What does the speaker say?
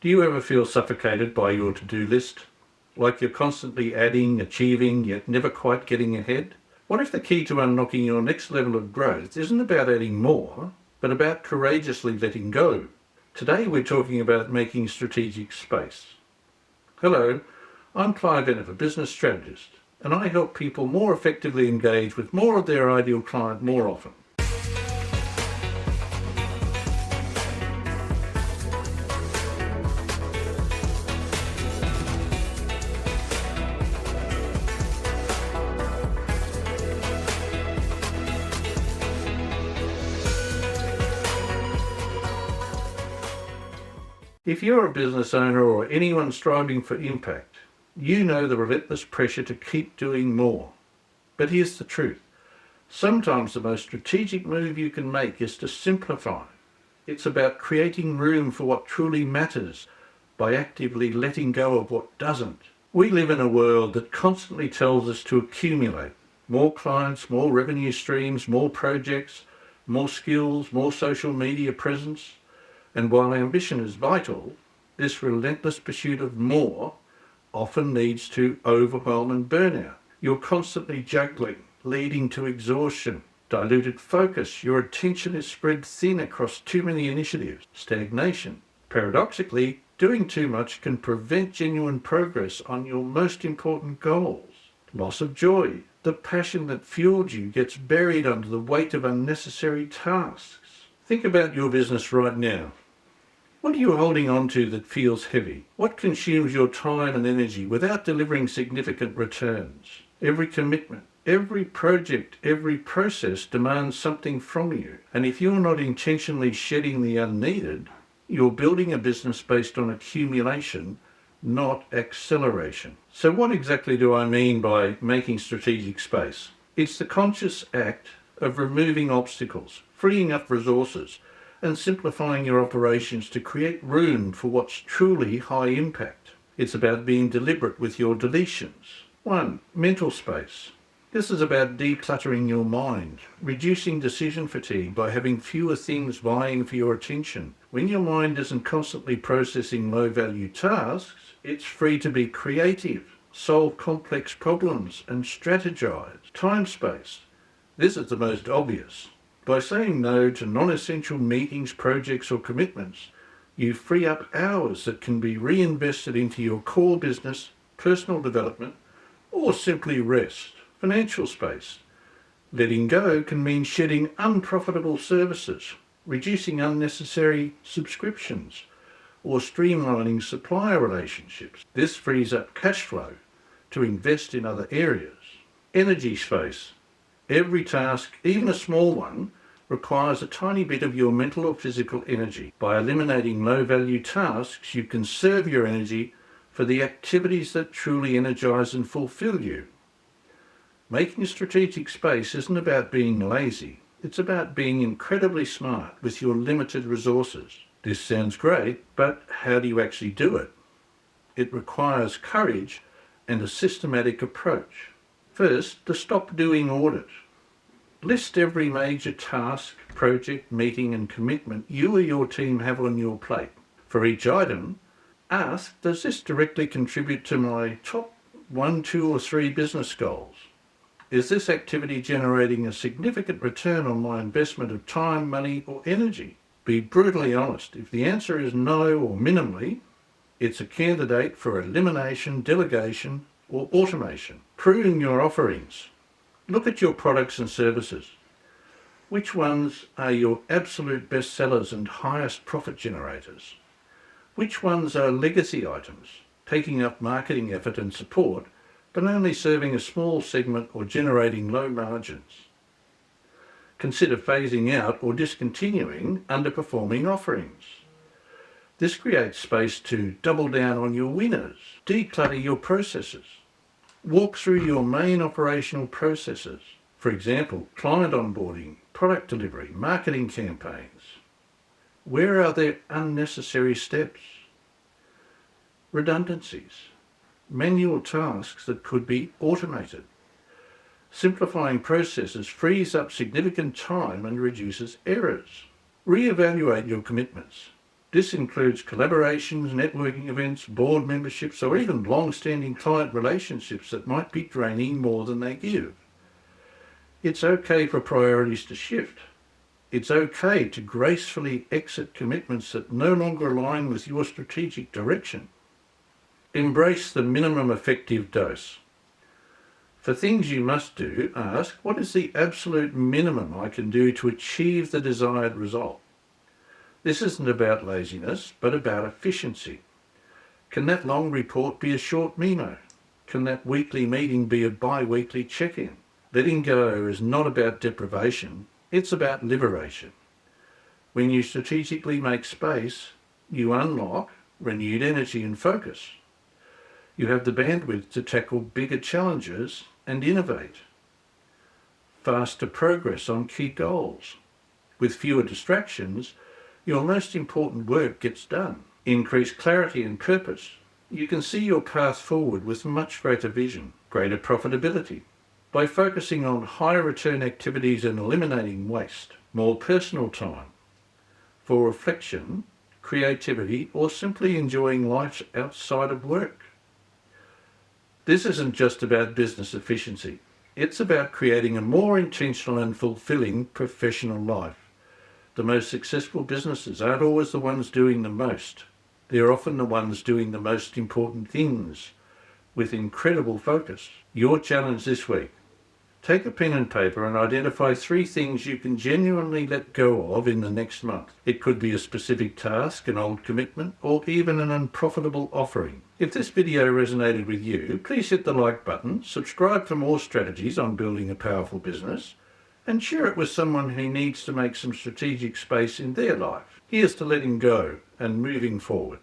Do you ever feel suffocated by your to-do list? Like you're constantly adding, achieving, yet never quite getting ahead? What if the key to unlocking your next level of growth isn't about adding more, but about courageously letting go? Today we're talking about making strategic space. Hello, I'm Clive Enniff, a business strategist, and I help people more effectively engage with more of their ideal client more often. If you're a business owner or anyone striving for impact, you know the relentless pressure to keep doing more. But here's the truth. Sometimes the most strategic move you can make is to simplify. It's about creating room for what truly matters by actively letting go of what doesn't. We live in a world that constantly tells us to accumulate more clients, more revenue streams, more projects, more skills, more social media presence. And while ambition is vital, this relentless pursuit of more often leads to overwhelm and burnout. You're constantly juggling, leading to exhaustion, diluted focus. Your attention is spread thin across too many initiatives, stagnation. Paradoxically, doing too much can prevent genuine progress on your most important goals. Loss of joy. The passion that fueled you gets buried under the weight of unnecessary tasks. Think about your business right now. What are you holding on to that feels heavy? What consumes your time and energy without delivering significant returns? Every commitment, every project, every process demands something from you. And if you're not intentionally shedding the unneeded, you're building a business based on accumulation, not acceleration. So what exactly do I mean by making strategic space? It's the conscious act of removing obstacles, freeing up resources, and simplifying your operations to create room for what's truly high impact. It's about being deliberate with your deletions. 1. Mental space. This is about decluttering your mind, reducing decision fatigue by having fewer things vying for your attention. When your mind isn't constantly processing low-value tasks, it's free to be creative, solve complex problems, and strategize. Time space. This is the most obvious. By saying no to non-essential meetings, projects, or commitments, you free up hours that can be reinvested into your core business, personal development, or simply rest. Financial space. Letting go can mean shedding unprofitable services, reducing unnecessary subscriptions, or streamlining supplier relationships. This frees up cash flow to invest in other areas. Energy space. Every task, even a small one, requires a tiny bit of your mental or physical energy. By eliminating low-value tasks, you conserve your energy for the activities that truly energize and fulfill you. Making strategic space isn't about being lazy. It's about being incredibly smart with your limited resources. This sounds great, but how do you actually do it? It requires courage and a systematic approach. First, the stop doing audit. List every major task, project, meeting and commitment you or your team have on your plate. For each item, ask, does this directly contribute to my top 1, 2 or 3 business goals? Is this activity generating a significant return on my investment of time, money or energy? Be brutally honest. If the answer is no or minimally, it's a candidate for elimination, delegation or automation. Pruning your offerings. Look at your products and services. Which ones are your absolute best sellers and highest profit generators? Which ones are legacy items, taking up marketing effort and support, but only serving a small segment or generating low margins? Consider phasing out or discontinuing underperforming offerings. This creates space to double down on your winners, declutter your processes. Walk through your main operational processes. For example, client onboarding, product delivery, marketing campaigns. Where are there unnecessary steps? Redundancies. Manual tasks that could be automated. Simplifying processes frees up significant time and reduces errors. Re-evaluate your commitments. This includes collaborations, networking events, board memberships, or even long-standing client relationships that might be draining more than they give. It's okay for priorities to shift. It's okay to gracefully exit commitments that no longer align with your strategic direction. Embrace the minimum effective dose. For things you must do, ask, what is the absolute minimum I can do to achieve the desired result? This isn't about laziness, but about efficiency. Can that long report be a short memo? Can that weekly meeting be a bi-weekly check-in? Letting go is not about deprivation, it's about liberation. When you strategically make space, you unlock renewed energy and focus. You have the bandwidth to tackle bigger challenges and innovate. Faster progress on key goals. With fewer distractions, your most important work gets done. Increased clarity and purpose. You can see your path forward with much greater vision, greater profitability. By focusing on higher return activities and eliminating waste, more personal time for reflection, creativity, or simply enjoying life outside of work. This isn't just about business efficiency. It's about creating a more intentional and fulfilling professional life. The most successful businesses aren't always the ones doing the most. They're often the ones doing the most important things with incredible focus. Your challenge this week. Take a pen and paper and identify 3 things you can genuinely let go of in the next month. It could be a specific task, an old commitment, or even an unprofitable offering. If this video resonated with you, please hit the like button, subscribe for more strategies on building a powerful business, and share it with someone who needs to make some strategic space in their life. Here's to letting go and moving forward.